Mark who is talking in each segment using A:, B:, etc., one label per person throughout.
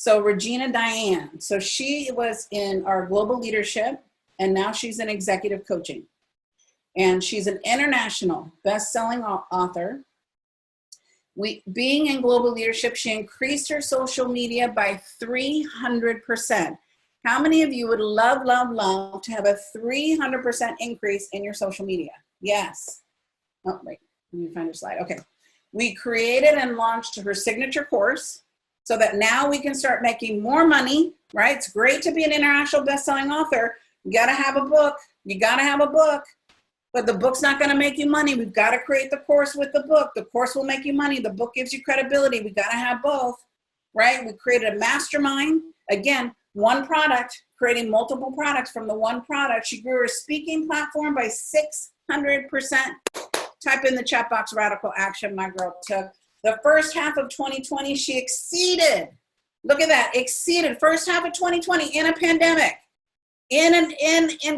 A: So Regina Diann, so she was in our global leadership, and now she's in executive coaching. And she's an international best-selling author. Being in global leadership, she increased her social media by 300%. How many of you would love, love, love to have a 300% increase in your social media? Yes. Oh, wait, let me find your slide. Okay. We created and launched her signature course so that now we can start making more money, right? It's great to be an international best-selling author. You got to have a book. You got to have a book. But the book's not going to make you money. We've got to create the course with the book. The course will make you money. The book gives you credibility. We got to have both, right? We created a mastermind. Again, one product, creating multiple products from the one product. She grew her speaking platform by 600%. Type in the chat box, radical action my girl took. The first half of 2020, she exceeded. Look at that, exceeded. First half of 2020 in a pandemic. In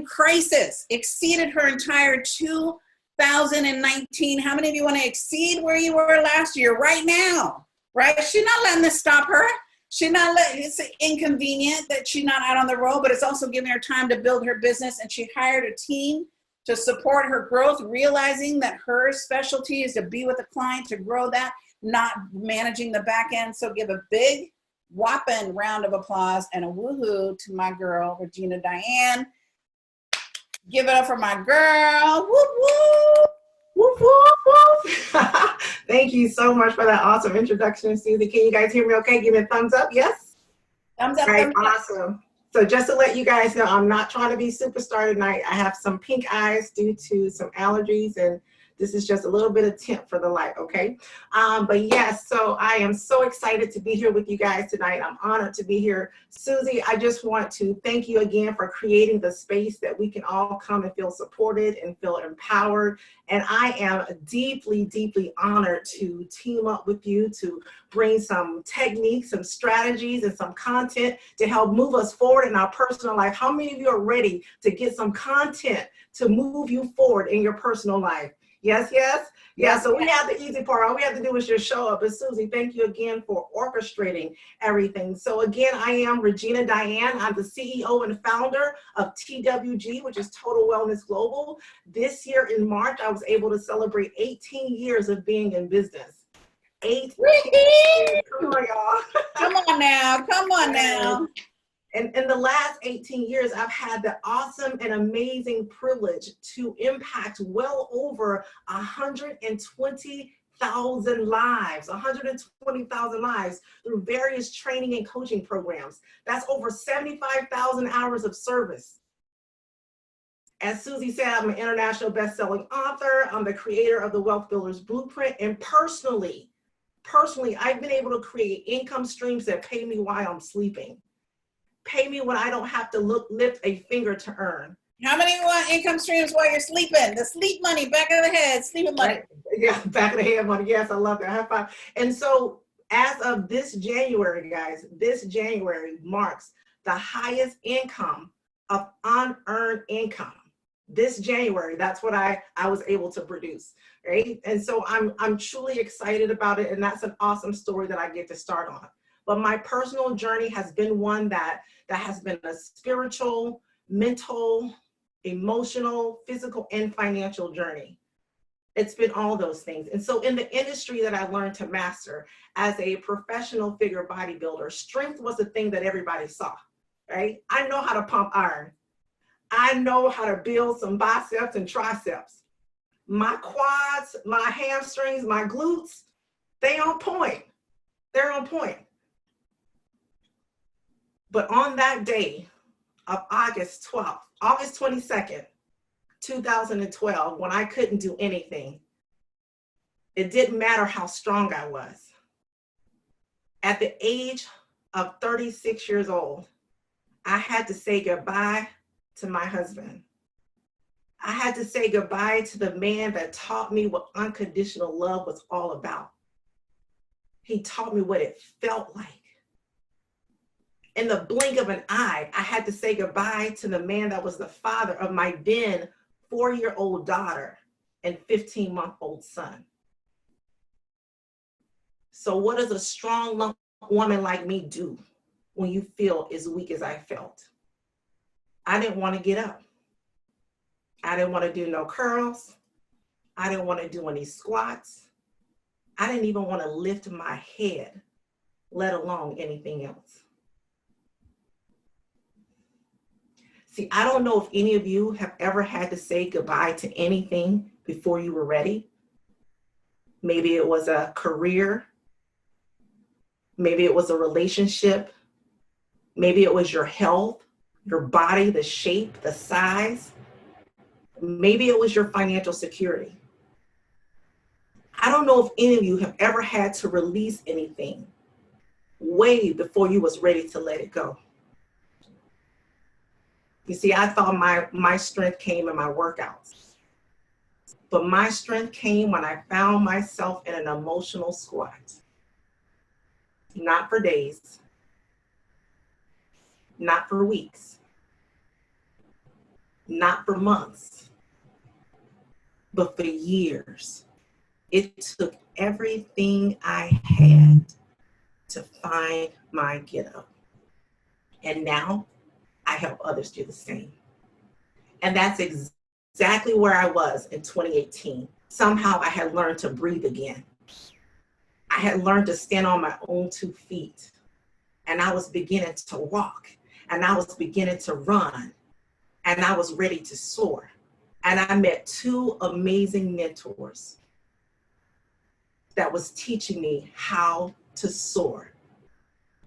A: crisis, exceeded her entire 2019. How many of you want to exceed where you were last year right now? Right? She's not letting this stop her. She's not letting, it's inconvenient that she's not out on the road, but it's also giving her time to build her business. And she hired a team to support her growth, realizing that her specialty is to be with the client, to grow that, not managing the back end. So give a big whopping round of applause and a woohoo to my girl, Regina Diann. Give it up for my girl. Whoop, whoop.
B: Whoop, whoop, whoop. Thank you so much for that awesome introduction, Susie. Can you guys hear me okay? Give me a thumbs up, yes?
A: Thumbs up,
B: right,
A: thumbs
B: awesome. Up. So just to let you guys know, I'm not trying to be superstar tonight. I have some pink eyes due to some allergies, and this is just a little bit of tint for the light, okay? But yes, so I am so excited to be here with you guys tonight. I'm honored to be here. Susie, I just want to thank you again for creating the space that we can all come and feel supported and feel empowered. And I am deeply, deeply honored to team up with you to bring some techniques, some strategies, and some content to help move us forward in our personal life. How many of you are ready to get some content to move you forward in your personal life? Yes, yes? Yeah, so we have the easy part. All we have to do is just show up. And Susie, thank you again for orchestrating everything. So again, I am Regina Diann. I'm the CEO and founder of TWG, which is Total Wellness Global. This year in March, I was able to celebrate 18 years of being in business. 18 years. Come on, y'all.
A: Come on now. Come on now.
B: And in the last 18 years, I've had the awesome and amazing privilege to impact well over 120,000 lives, 120,000 lives through various training and coaching programs. That's over 75,000 hours of service. As Susie said, I'm an international best-selling author. I'm the creator of the Wealth Builders Blueprint. And personally, I've been able to create income streams that pay me while I'm sleeping. Pay me when I don't have to lift a finger to earn.
A: How many want income streams while you're sleeping? The sleep money, back of the head, sleeping money.
B: Right. Yeah, back of the head money. Yes, I love that. High five. And so as of this January, guys, this January marks the highest income of unearned income. This January, that's what I was able to produce, right? And so I'm truly excited about it, and that's an awesome story that I get to start on. But my personal journey has been one that has been a spiritual, mental, emotional, physical, and financial journey. It's been all those things. And so in the industry that I learned to master as a professional figure bodybuilder, strength was the thing that everybody saw, right? I know how to pump iron. I know how to build some biceps and triceps. My quads, my hamstrings, my glutes, they on point. They're on point. But on that day of August 22nd, 2012, when I couldn't do anything, it didn't matter how strong I was. At the age of 36 years old, I had to say goodbye to my husband. I had to say goodbye to the man that taught me what unconditional love was all about. He taught me what it felt like. In the blink of an eye, I had to say goodbye to the man that was the father of my then 4-year-old daughter and 15-month-old son. So what does a strong woman like me do? when you feel as weak as I felt. I didn't want to get up. I didn't want to do no curls. I didn't want to do any squats. I didn't even want to lift my head, let alone anything else. See, I don't know if any of you have ever had to say goodbye to anything before you were ready. Maybe it was a career. Maybe it was a relationship. Maybe it was your health, your body, the shape, the size. Maybe it was your financial security. I don't know if any of you have ever had to release anything way before you was ready to let it go. You see, I thought my strength came in my workouts. But my strength came when I found myself in an emotional squat. Not for days, not for weeks, not for months, but for years. It took everything I had to find my get up. And now I help others do the same. And that's exactly where I was in 2018. Somehow I had learned to breathe again. I had learned to stand on my own 2 feet. And I was beginning to walk. And I was beginning to run. And I was ready to soar. And I met 2 amazing mentors that was teaching me how to soar.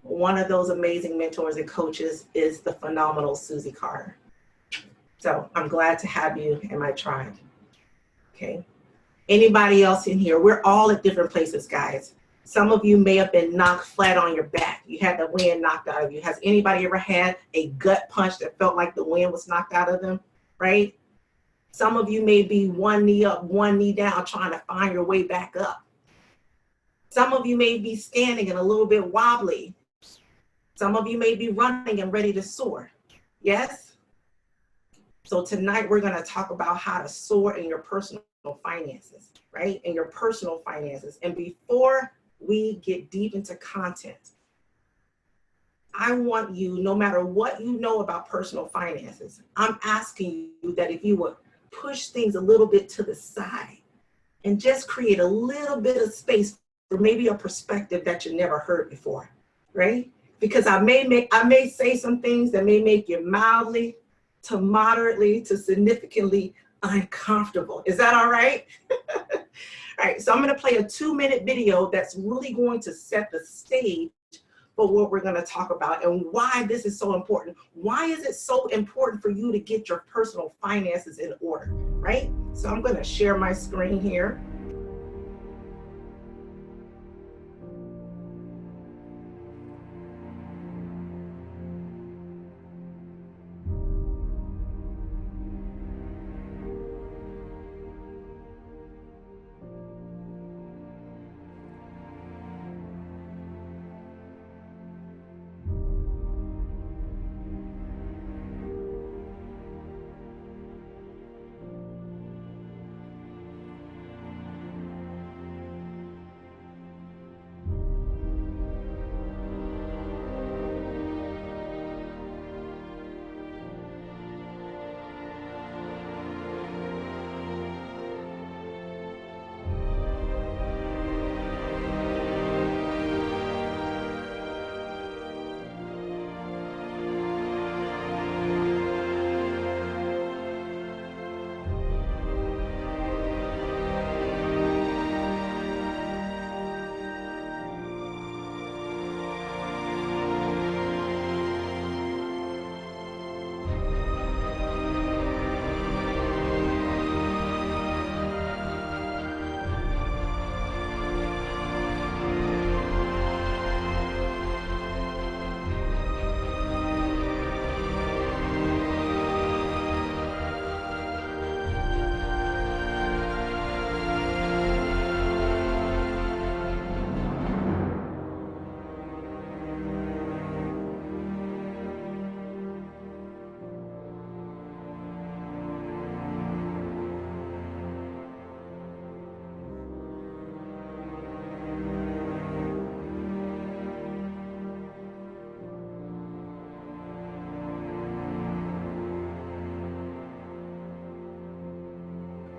B: One of those amazing mentors and coaches is the phenomenal Susie Carter. So I'm glad to have you in my tribe. Okay. Anybody else in here? We're all at different places, guys. Some of you may have been knocked flat on your back. You had the wind knocked out of you. Has anybody ever had a gut punch that felt like the wind was knocked out of them? Right? Some of you may be one knee up, one knee down, trying to find your way back up. Some of you may be standing and a little bit wobbly. Some of you may be running and ready to soar. Yes? So tonight we're going to talk about how to soar in your personal finances, right? In your personal finances. And before we get deep into content, I want you, no matter what you know about personal finances, I'm asking you that if you would push things a little bit to the side and just create a little bit of space for maybe a perspective that you never heard before, right? Because I may say some things that may make you mildly to moderately to significantly uncomfortable. Is that all right? All right, so I'm going to play a 2-minute video that's really going to set the stage for what we're going to talk about and why this is so important. Why is it so important for you to get your personal finances in order, right? So I'm going to share my screen here.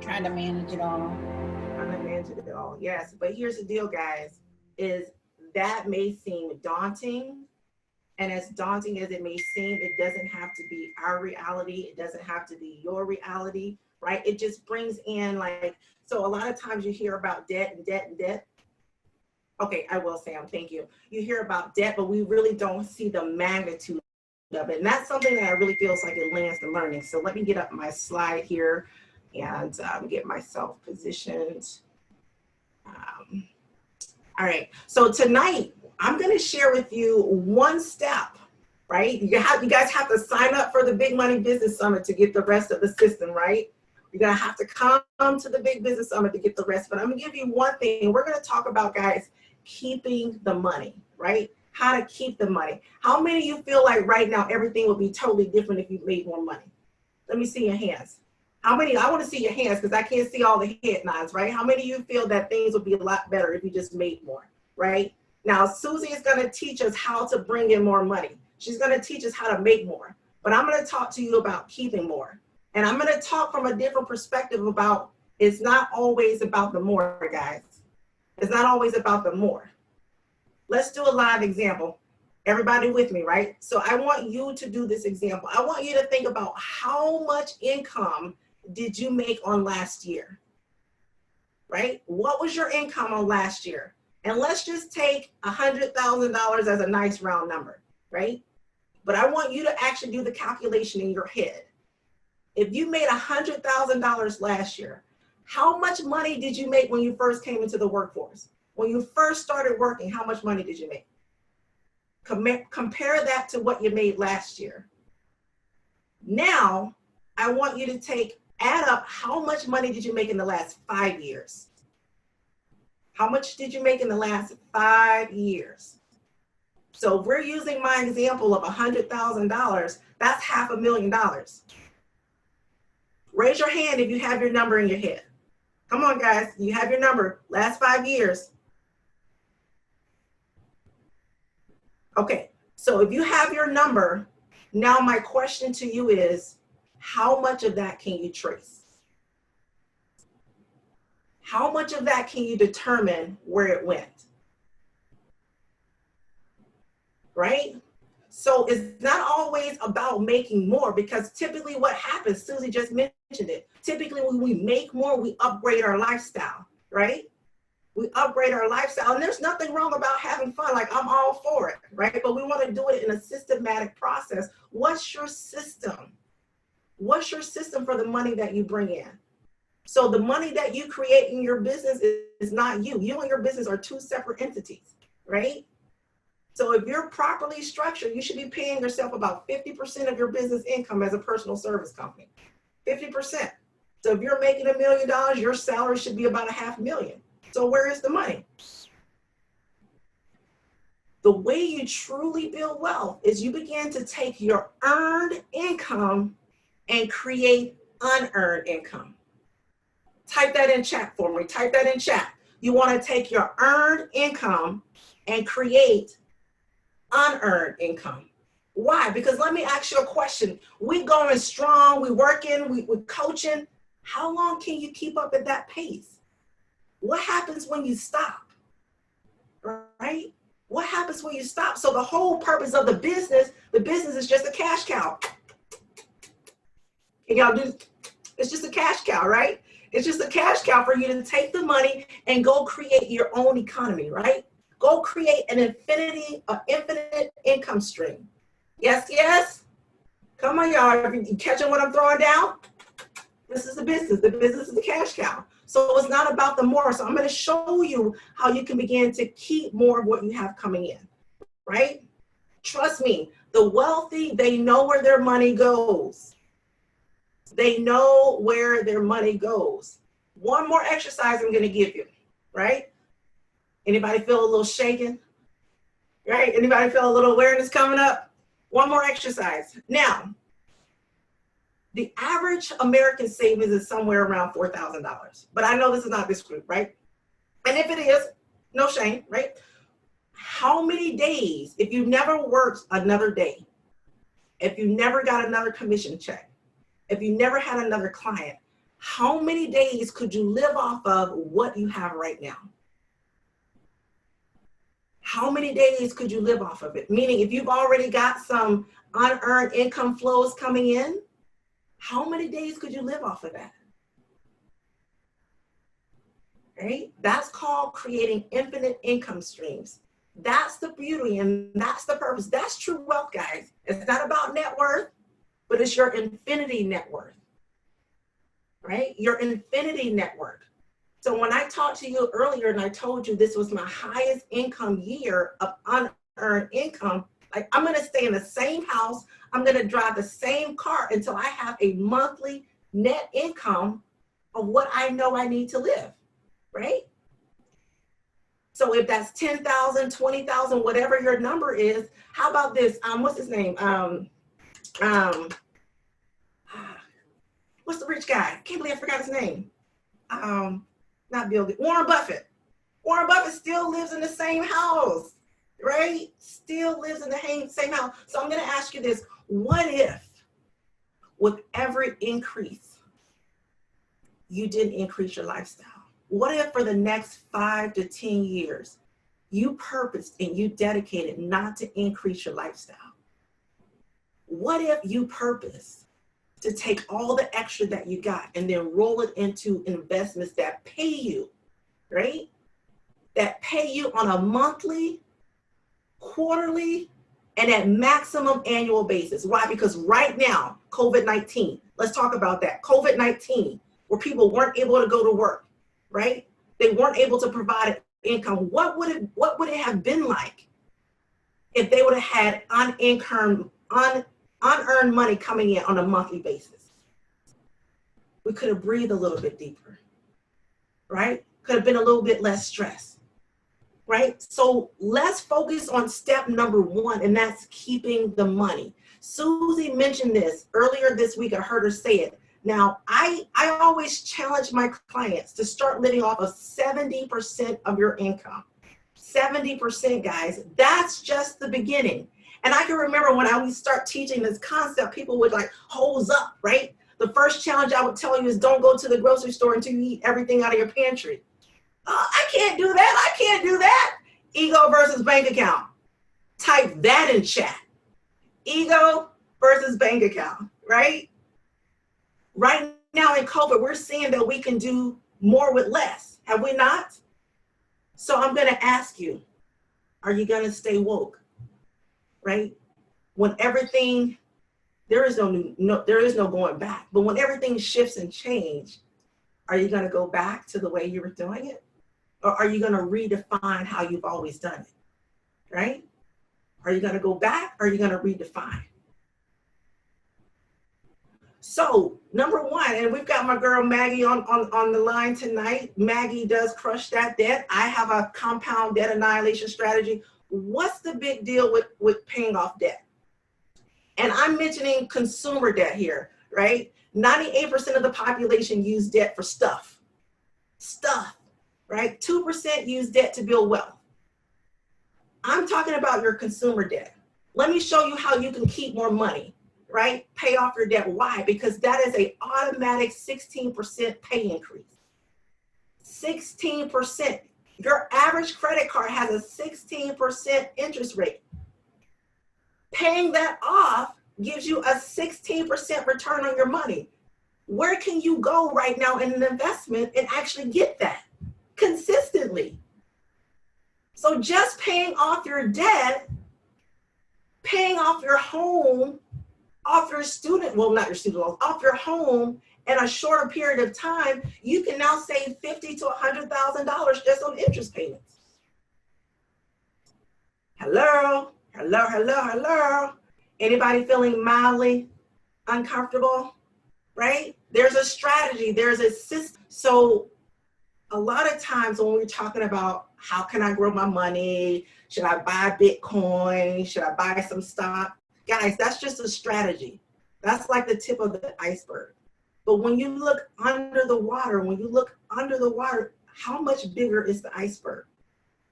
A: Trying to manage it all.
B: Trying to manage it all, yes. But here's the deal, guys, is that may seem daunting. And as daunting as it may seem, it doesn't have to be our reality. It doesn't have to be your reality, right? It just brings in like, so a lot of times you hear about debt and debt and debt. Okay, I will, Sam, thank you. You hear about debt, but we really don't see the magnitude of it. And that's something that I really feels like it lands the learning. So let me get up my slide here and get myself positioned. All right, so tonight I'm going to share with you one step, right? You guys have to sign up for the Big Money Business Summit to get the rest of the system, right? You're going to have to come to the Big Business Summit to get the rest, but I'm going to give you one thing. We're going to talk about, guys, keeping the money, right? How to keep the money. How many of you feel like right now everything would be totally different if you made more money? Let me see your hands. How many? I want to see your hands because I can't see all the head nods, right? How many of you feel that things would be a lot better if you just made more, right? Now, Susie is going to teach us how to bring in more money. She's going to teach us how to make more. But I'm going to talk to you about keeping more. And I'm going to talk from a different perspective about it's not always about the more, guys. It's not always about the more. Let's do a live example. Everybody with me, right? So I want you to do this example. I want you to think about how much income did you make on last year, right? What was your income on last year? And let's just take $100,000 as a nice round number, right? But I want you to actually do the calculation in your head. If you made $100,000 last year, how much money did you make when you first came into the workforce? When you first started working, how much money did you make? Compare that to what you made last year. Now, I want you to add up how much money did you make in the last 5 years? How much did you make in the last 5 years? So if we're using my example of $100,000, that's $500,000. Raise your hand if you have your number in your head. Come on, guys, you have your number, last 5 years. Okay, so if you have your number, now my question to you is, how much of that can you trace? How much of that can you determine where it went? Right? So it's not always about making more, because typically what happens, Susie just mentioned it, typically when we make more, we upgrade our lifestyle, right? We upgrade our lifestyle, and there's nothing wrong about having fun. Like, I'm all for it, right? But we want to do it in a systematic process. What's your system? What's your system for the money that you bring in? So the money that you create in your business is not you. You and your business are two separate entities, right? So if you're properly structured, you should be paying yourself about 50% of your business income as a personal service company, 50%. So if you're making $1 million, your salary should be about $500,000. So where is the money? The way you truly build wealth is you begin to take your earned income and create unearned income. Type that in chat for me. Type that in chat. You want to take your earned income and create unearned income. Why? Because let me ask you a question. We going strong, we working, we coaching. How long can you keep up at that pace? What happens when you stop? Right? What happens when you stop? So the whole purpose of the business is just a cash cow. Can y'all do? It's just a cash cow, right? It's just a cash cow for you to take the money and go create your own economy, right? Go create an infinite income stream. Yes, yes. Come on, y'all. Are you catching what I'm throwing down? This is the business. The business is the cash cow. So it's not about the more. So I'm going to show you how you can begin to keep more of what you have coming in, right? Trust me, the wealthy, they know where their money goes. They know where their money goes. One more exercise I'm going to give you, right? Anybody feel a little shaken? Right? Anybody feel a little awareness coming up? One more exercise. Now, the average American savings is somewhere around $4,000. But I know this is not this group, right? And if it is, no shame, right? How many days, if you never worked another day, if you never got another commission check, if you never had another client, how many days could you live off of what you have right now? How many days could you live off of it? Meaning if you've already got some unearned income flows coming in, how many days could you live off of that? Right? That's called creating infinite income streams. That's the beauty and that's the purpose. That's true wealth, guys. It's not about net worth, but it's your infinity net worth, right? Your infinity net worth. So when I talked to you earlier and I told you this was my highest income year of unearned income, like I'm gonna stay in the same house, I'm gonna drive the same car until I have a monthly net income of what I know I need to live, right? So if that's 10,000, 20,000, whatever your number is, how about this? What's his name? What's the rich guy? Can't believe I forgot his name. Not Bill Gates, Warren Buffett. Warren Buffett still lives in the same house, right? Still lives in the same house. So I'm going to ask you this. What if with every increase, you didn't increase your lifestyle? What if for the next 5 to 10 years, you purposed and you dedicated not to increase your lifestyle? What if you purposed to take all the extra that you got and then roll it into investments that pay you, right? That pay you on a monthly, quarterly, and at maximum annual basis. Why? Because right now, COVID-19, let's talk about that. COVID-19, where people weren't able to go to work, right? They weren't able to provide income. What would it have been like if they would have had unearned money coming in on a monthly basis? We could have breathed a little bit deeper, right? Could have been a little bit less stress, right? So let's focus on step number 1, and that's keeping the money. Susie mentioned this earlier this week. I heard her say it. Now, I always challenge my clients to start living off of 70% of your income. 70%, guys. That's just the beginning. And I can remember when I would start teaching this concept, people would like, hose up, right? The first challenge I would tell you is don't go to the grocery store until you eat everything out of your pantry. I can't do that. I can't do that. Ego versus bank account. Type that in chat. Ego versus bank account, right? Right now in COVID, we're seeing that we can do more with less. Have we not? So I'm going to ask you, are you going to stay woke? Right? When everything, there is no going back. But when everything shifts and change, are you going to go back to the way you were doing it? Or are you going to redefine how you've always done it? Right? Are you going to go back? Or are you going to redefine? So number 1, and we've got my girl Maggie on the line tonight. Maggie does crush that debt. I have a compound debt annihilation strategy. What's the big deal with paying off debt? And I'm mentioning consumer debt here, right? 98% of the population use debt for stuff, right? 2% use debt to build wealth. I'm talking about your consumer debt. Let me show you how you can keep more money, right? Pay off your debt. Why? Because that is an automatic 16% pay increase. 16%. Your average credit card has a 16% interest rate. Paying that off gives you a 16% return on your money. Where can you go right now in an investment and actually get that consistently? So just paying off your debt, paying off your home, off your student, well, not your student loans, off your home in a shorter period of time, you can now save $50,000 to $100,000 just on interest payments. Hello, hello, hello, hello. Anybody feeling mildly uncomfortable, right? There's a strategy, there's a system. So a lot of times when we're talking about how can I grow my money, should I buy Bitcoin, should I buy some stock? Guys, that's just a strategy. That's like the tip of the iceberg. But when you look under the water, how much bigger is the iceberg?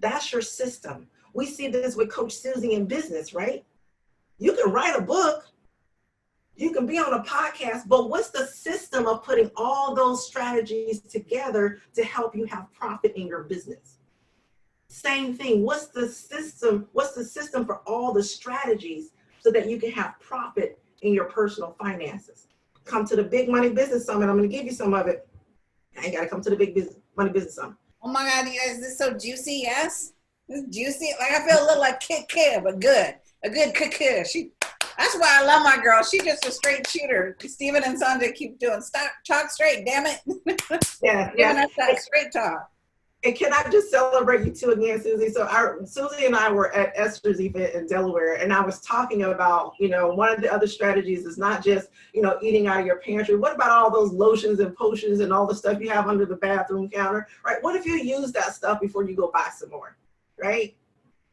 B: That's your system. We see this with Coach Susie in business, right? You can write a book, You can be on a podcast, but what's the system of putting all those strategies together to help you have profit in your business? Same thing. What's the system? What's the system for all the strategies so that you can have profit in your personal finances? Come to the Big Money Business Summit. I'm going to give you some of it. I ain't got to come to the Money Business Summit.
A: Oh my God, you guys, this is so juicy. Yes, this is juicy. Like I feel a little like Kit Kat, but good. A good Kit Kat. That's why I love my girl. She's just a straight shooter. Steven and Sanjay keep doing talk straight. Damn it.
B: Yeah,
A: Giving us that straight talk.
B: And can I just celebrate you too again, Susie? So Susie and I were at Esther's event in Delaware, and I was talking about, one of the other strategies is not just, eating out of your pantry. What about all those lotions and potions and all the stuff you have under the bathroom counter, right? What if you use that stuff before you go buy some more, right?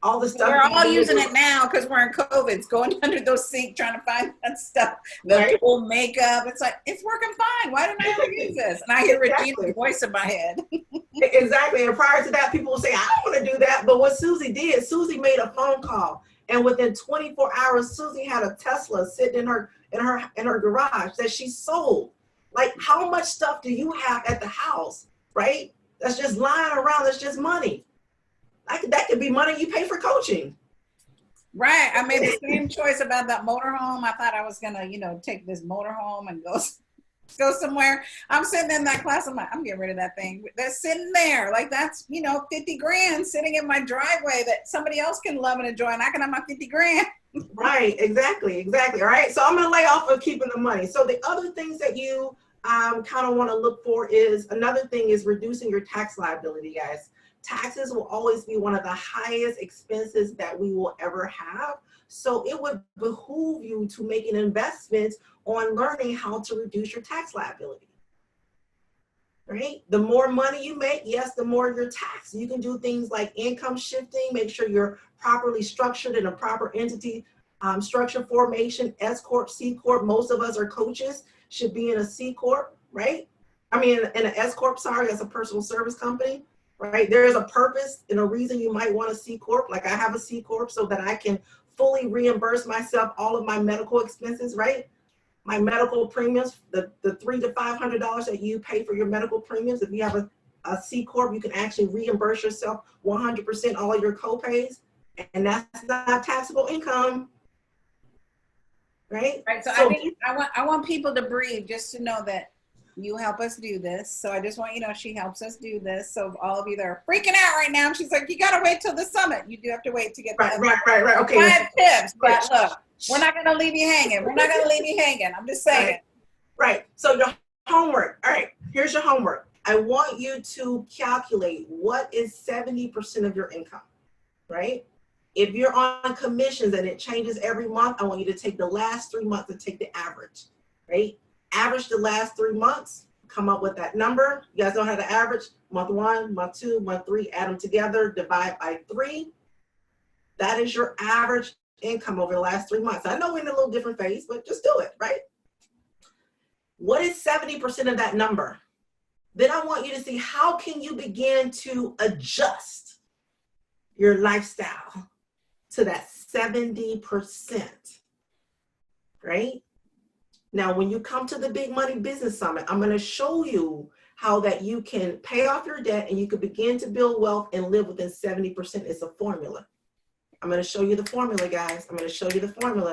B: All the stuff.
A: We're all using it now because we're in COVID. It's going under those sinks trying to find that stuff. The whole makeup. It's like, it's working fine. Why didn't I ever use this? And I hear Regina's voice in my head.
B: Exactly. And prior to that, people will say, I don't want to do that. But what Susie did, Susie made a phone call. And within 24 hours, Susie had a Tesla sitting in her garage that she sold. Like, how much stuff do you have at the house, right? That's just lying around. That's just money. That could be money you pay for coaching.
A: Right. I made the same choice about that motorhome. I thought I was going to, take this motorhome and go somewhere. I'm sitting in that class. I'm like, I'm getting rid of that thing. That's sitting there. Like, that's, 50 grand sitting in my driveway that somebody else can love and enjoy, and I can have my 50 grand.
B: Right. Exactly. All right. So I'm going to lay off of keeping the money. So the other things that you kind of want to look for is, another thing is reducing your tax liability, guys. Taxes will always be one of the highest expenses that we will ever have. So it would behoove you to make an investment on learning how to reduce your tax liability, right? The more money you make, yes, the more you're taxed. You can do things like income shifting, make sure you're properly structured in a proper entity structure formation, S Corp, C Corp. Most of us are coaches, should be in a C Corp, right? I mean, in an S Corp, sorry, as a personal service company. Right? There is a purpose and a reason you might want a C Corp. Like, I have a C Corp so that I can fully reimburse myself all of my medical expenses, right? My medical premiums, the $300 to $500 that you pay for your medical premiums. If you have a C Corp, you can actually reimburse yourself 100% all your co-pays, and that's not taxable income, right?
A: Right. So I think I want people to breathe, just to know that you help us do this. So I just want you to know she helps us do this. So all of you that are freaking out right now, she's like, you got to wait till the summit. You do have to wait to get
B: right. Okay.
A: 5 tips. But look, we're not going to leave you hanging. We're not going to leave you hanging. I'm just saying.
B: Right. So your homework. All right. Here's your homework. I want you to calculate what is 70% of your income, right? If you're on commissions and it changes every month, I want you to take the last 3 months and take the average, right? Average the last 3 months, come up with that number. You guys know how to average month 1, month 2, month 3, add them together, divide by 3. That is your average income over the last 3 months. I know we're in a little different phase, but just do it, right? What is 70% of that number? Then I want you to see, how can you begin to adjust your lifestyle to that 70%, right? Now, when you come to the Big Money Business Summit, I'm going to show you how that you can pay off your debt and you can begin to build wealth and live within 70%. It's a formula. I'm going to show you the formula, guys. I'm going to show you the formula,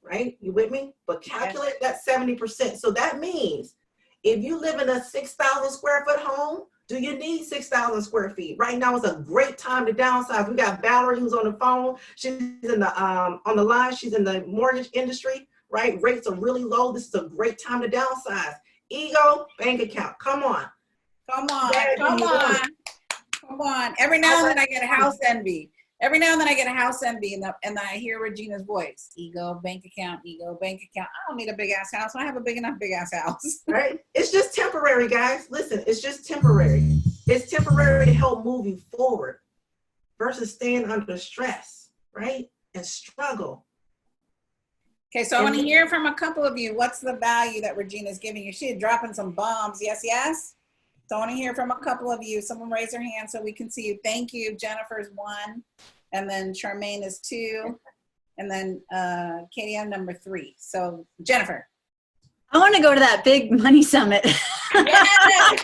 B: right? You with me? But calculate that 70%. So that means if you live in a 6,000 square foot home, do you need 6,000 square feet? Right now is a great time to downsize. We got Valerie who's on the phone. She's in the on the line. She's in the mortgage industry. Right? Rates are really low. This is a great time to downsize. Ego, bank account. Come on.
A: Come on. Every now and then I get a house envy. And I hear Regina's voice. Ego, bank account, ego, bank account. I don't need a big ass house. I have a big enough house.
B: Right? It's just temporary, guys. Listen, it's just temporary. It's temporary to help move you forward versus staying under stress, right? And struggle.
A: Okay, so I want to hear from a couple of you. What's the value that Regina's giving you? She's dropping some bombs. Yes, yes. So I want to hear from a couple of you. Someone raise their hand so we can see you. Thank you. Jennifer's 1, and then Charmaine is 2. and then Katie on number 3. So Jennifer.
C: I want to go to that big money summit.
A: Yes!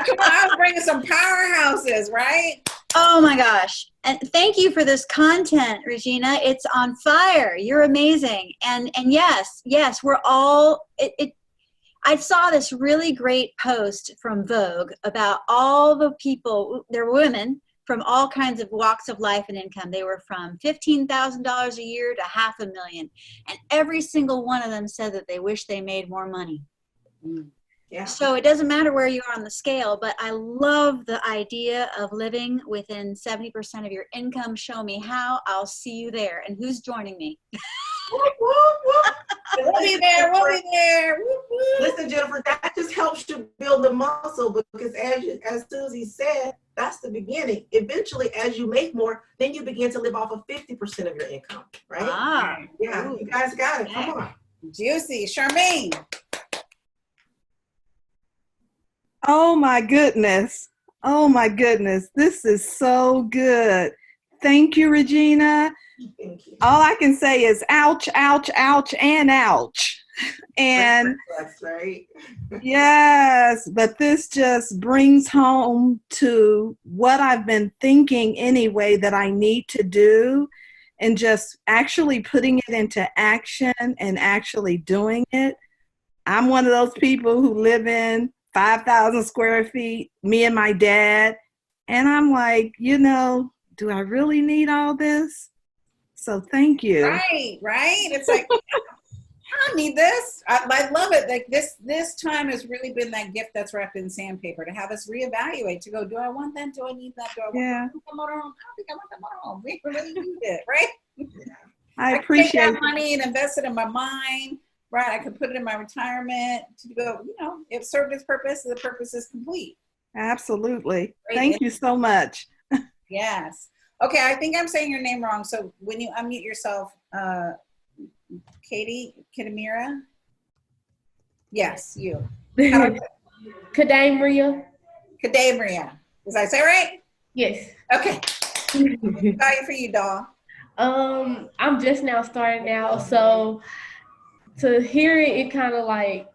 A: Come on, I was bringing some powerhouses, right?
C: Oh my gosh. And thank you for this content, Regina. It's on fire. You're amazing. And yes, we're all, I saw this really great post from Vogue about all the people, they're women from all kinds of walks of life and income. They were from $15,000 a year to $500,000. And every single one of them said that they wish they made more money.
B: Yeah.
C: So it doesn't matter where you are on the scale, but I love the idea of living within 70% of your income. Show me how. I'll see you there. And who's joining me?
B: Whoop, whoop, whoop.
A: We'll be there. We'll be there. Whoop, whoop.
B: Listen, Jennifer, that just helps you build the muscle because as Susie said, that's the beginning. Eventually, as you make more, then you begin to live off of 50% of your income, right?
C: Ah,
B: Yeah,
C: ooh.
B: you guys got it. Come on.
A: Juicy. Charmaine.
D: Oh my goodness. Oh my goodness. This is so good. Thank you, Regina.
B: Thank you.
D: All I can say is ouch, ouch, ouch, and ouch. And
B: That's right.
D: yes, but this just brings home to what I've been thinking anyway that I need to do, and just actually putting it into action and actually doing it. I'm one of those people who live in 5,000 square feet, me and my dad. And I'm like, do I really need all this? So thank you.
A: Right. It's like, I don't need this. I love it. Like this time has really been that gift that's wrapped in sandpaper to have us reevaluate, to go, do I want that? Do I need that? Do I want the motorhome? I don't think I want the motorhome. We really need it, right?
D: I
A: I
D: appreciate
A: take that money and invest it in my mind. Right, I could put it in my retirement to go, it served its purpose, the purpose is complete.
D: Absolutely.
A: Great.
D: Thank you so much.
A: Yes. Okay, I think I'm saying your name wrong. So when you unmute yourself, Katie Kitamira? Yes, you.
E: Kadamria.
A: Kadamria. Did I say right?
E: Yes.
A: Okay. Value for you, doll.
E: I'm just now starting out, so to hear it, it kind of like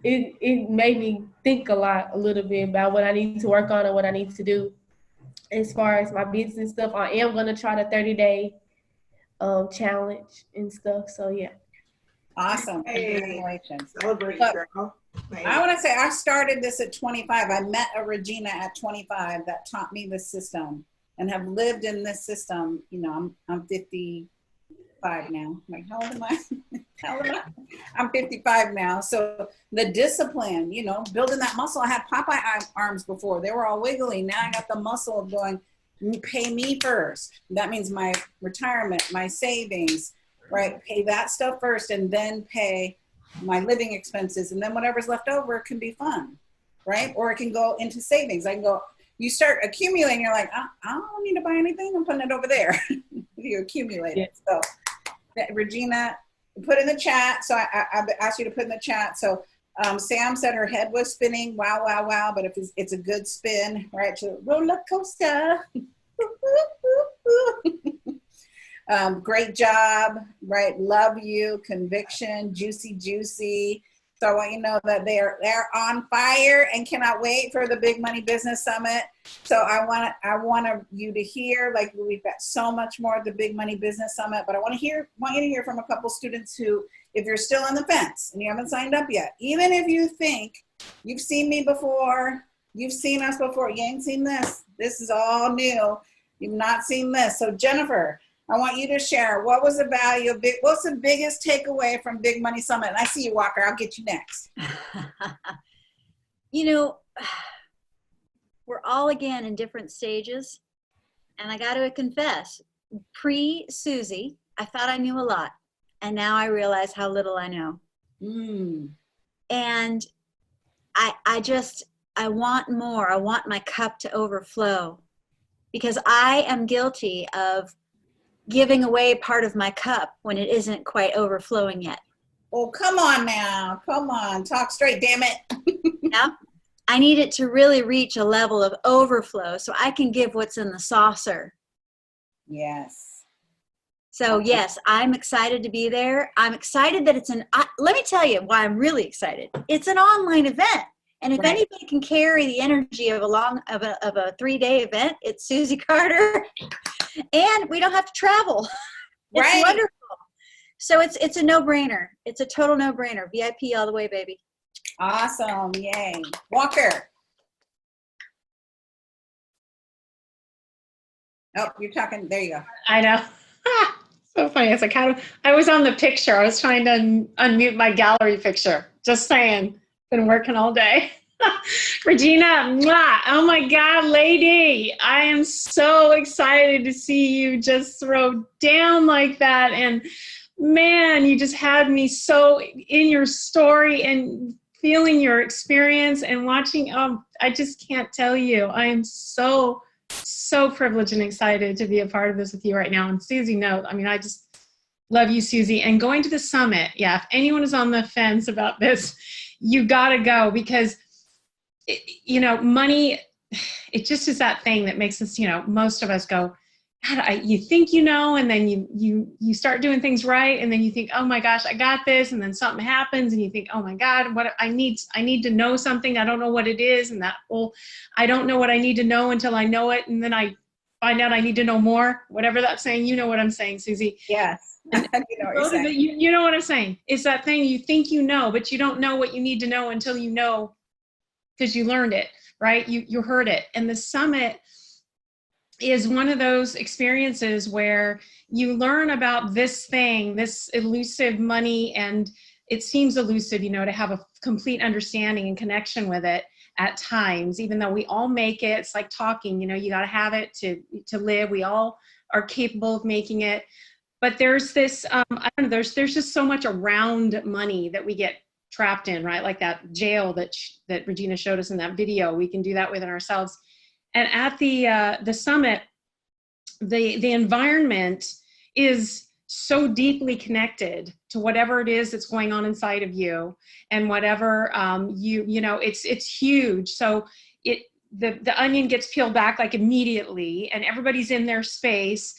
E: it made me think a little bit about what I need to work on and what I need to do as far as my business stuff. I am gonna try the 30-day challenge and stuff. So yeah.
A: Awesome.
B: Hey.
A: Congratulations.
B: Celebrate,
A: Look,
B: girl. Nice.
A: I want to say I started this at 25. I met a Regina at 25 that taught me the system and have lived in this system. I'm 55 now. I'm like, how old am I? How old am I? I'm 55 now. So the discipline, building that muscle. I had Popeye arms before. They were all wiggly. Now I got the muscle of going, pay me first. That means my retirement, my savings, right? Pay that stuff first and then pay my living expenses. And then whatever's left over can be fun, right? Or it can go into savings. I can go, you start accumulating. You're like, I don't need to buy anything. I'm putting it over there. You accumulate it. So Regina, put in the chat. So I asked you to put in the chat. So Sam said her head was spinning. Wow, wow, wow. But if it's a good spin, right? To roller coaster. Great job, right? Love you, conviction, juicy, juicy. So I want you to know that they're on fire and cannot wait for the Big Money Business Summit. So I want you to hear, like, we've got so much more at the Big Money Business Summit, but I want you to hear from a couple students who, if you're still on the fence and you haven't signed up yet, even if you think you've seen me before, you've seen us before, you ain't seen this. This is all new. You've not seen this. So Jennifer, I want you to share what was the value of what's the biggest takeaway from Big Money Summit? And I see you, Walker. I'll get you next.
C: We're all again in different stages. And I got to confess, pre-Susie, I thought I knew a lot. And now I realize how little I know. And I want more. I want my cup to overflow, because I am guilty of giving away part of my cup when it isn't quite overflowing yet.
A: Oh, come on now. Come on. Talk straight, damn it.
C: Yeah. I need it to really reach a level of overflow so I can give what's in the saucer.
A: Yes.
C: So yes, I'm excited to be there. I'm excited that let me tell you why I'm really excited. It's an online event. And if
A: Right.
C: anybody can carry the energy of a 3-day event, it's Susie Carter. And we don't have to travel. It's
A: Right.
C: wonderful. So it's a no-brainer. It's a total no-brainer. VIP all the way, baby.
A: Awesome. Yay. Walker. Oh, you're talking. There you go.
F: I know. So funny. It's like, I was on the picture. I was trying to unmute my gallery picture. Just saying. Been working all day. Regina, mwah. Oh my God, lady. I am so excited to see you just throw down like that. And man, you just had me so in your story and feeling your experience and watching. I just can't tell you. I am so privileged and excited to be a part of this with you right now. And Susie, no, I mean, I just love you, Susie. And going to the summit, yeah, if anyone is on the fence about this, you got to go because, money, it just is that thing that makes us, most of us go, God, you think and then you start doing things right, and then you think, oh my gosh, I got this, and then something happens, and you think, oh my God, what I need to know something, I don't know what it is, and that whole, I don't know what I need to know until I know it, and then I find out I need to know more, whatever that's saying, you know what I'm saying, Susie.
A: Yes. You know what you're saying.
F: You know what I'm saying. It's that thing you think but you don't know what you need to know until you know, because you learned it, right? You heard it, and the summit is one of those experiences where you learn about this thing, this elusive money, and it seems elusive, to have a complete understanding and connection with it at times, even though we all make it. It's like talking, you got to have it to live. We all are capable of making it. But there's this, I don't know, there's just so much around money that we get trapped in, right? Like that jail that Regina showed us in that video. We can do that within ourselves. And at the summit, the environment is so deeply connected to whatever it is that's going on inside of you, and whatever it's huge. So the onion gets peeled back like immediately, and everybody's in their space,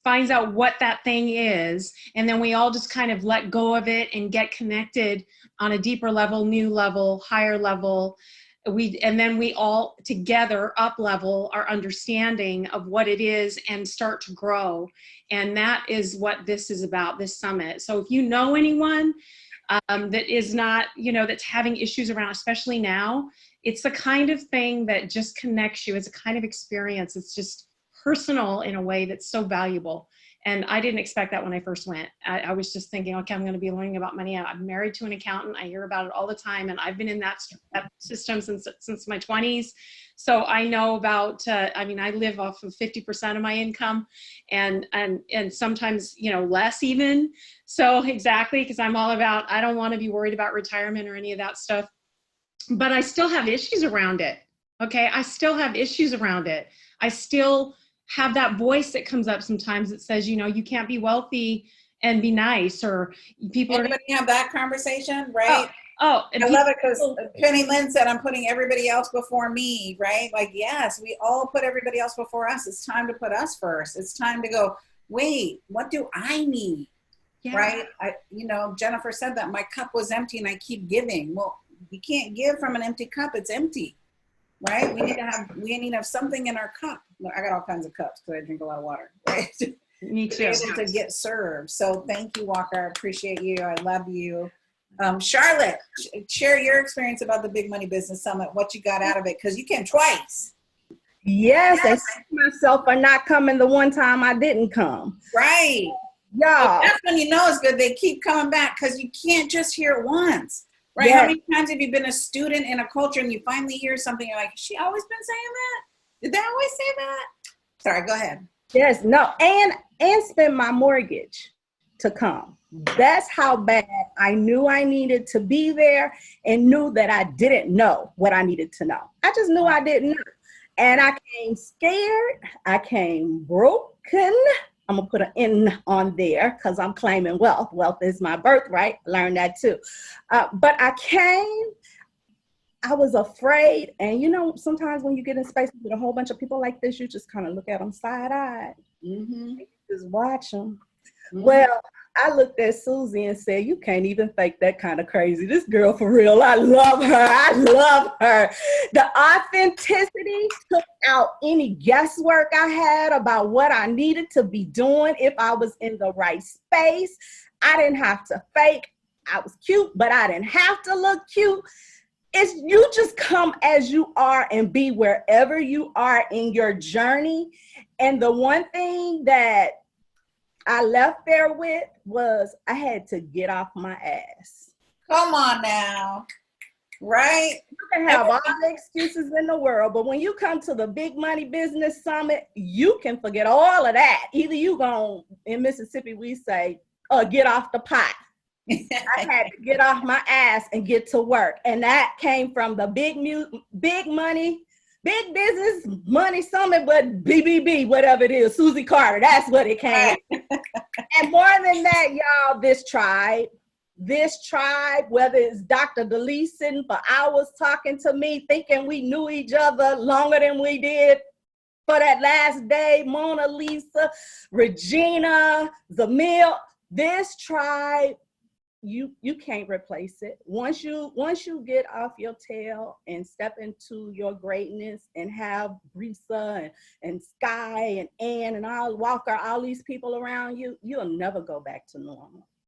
F: finds out what that thing is, and then we all just kind of let go of it and get connected on a deeper level, new level, higher level. And then we all together up level our understanding of what it is and start to grow. And that is what this is about, this summit. So if you know anyone that is not, that's having issues around, especially now, it's the kind of thing that just connects you. It's a kind of experience. It's just personal in a way that's so valuable. And I didn't expect that when I first went. I was just thinking, okay, I'm going to be learning about money. I'm married to an accountant. I hear about it all the time. And I've been in that system since my 20s. So I know about, I live off of 50% of my income and sometimes, less even. So exactly, because I'm all about, I don't want to be worried about retirement or any of that stuff. But I still have issues around it. Okay. I still have issues around it. I still have that voice that comes up sometimes that says, you can't be wealthy and be nice, or people
A: Anybody have that conversation, right?
F: I
A: love it because Penny Lynn said, I'm putting everybody else before me, right? Like, yes, we all put everybody else before us. It's time to put us first. It's time to go, wait, what do I need? Yeah. Right? Jennifer said that my cup was empty and I keep giving. Well, you can't give from an empty cup. It's empty. Right? We need to have something in our cup. I got all kinds of cups because I drink a lot of water. Right?
F: Me too.
A: To be able to get served. So thank you, Walker. I appreciate you. I love you. Charlotte, share your experience about the Big Money Business Summit. What you got out of it? Because you came twice.
G: Yes, and thank myself for not coming the one time I didn't come.
A: Right.
G: Yeah.
A: So that's when you know it's good. They keep coming back because you can't just hear it once. Right?
G: Yes.
A: How many times have you been a student in a culture and you finally hear something, you're like, she always been saying that? Did they always say that? Sorry, go ahead.
G: Yes, no, and spend my mortgage to come. That's how bad I knew I needed to be there, and knew that I didn't know what I needed to know. I just knew I didn't know. And I came scared. I came broken. I'm going to put an N on there because I'm claiming wealth. Wealth is my birthright. Learned that too. But I came, I was afraid. And sometimes when you get in spaces with a whole bunch of people like this, you just kind of look at them side-eyed.
A: Mm-hmm.
G: Just watch them. Well, I looked at Susie and said, you can't even fake that kind of crazy. This girl for real. I love her. I love her. The authenticity took out any guesswork I had about what I needed to be doing if I was in the right space. I didn't have to fake. I was cute, but I didn't have to look cute. It's you just come as you are and be wherever you are in your journey. And the one thing that I left there with was I had to get off my ass.
A: Come on now. Right?
G: You can have all the excuses in the world, but when you come to the Big Money Business Summit, you can forget all of that. Either you going, in Mississippi, we say, get off the pot. I had to get off my ass and get to work. And that came from the Big Business Money Summit, but BBB, whatever it is, Susie Carter, that's what it came. And more than that, y'all, this tribe, whether it's Dr. DeLee sitting for hours talking to me, thinking we knew each other longer than we did for that last day, Mona Lisa, Regina, Zamil, this tribe, you can't replace it. Once you get off your tail and step into your greatness and have Brisa and Sky and Ann and all Walker, all these people around you, you'll never go back to normal.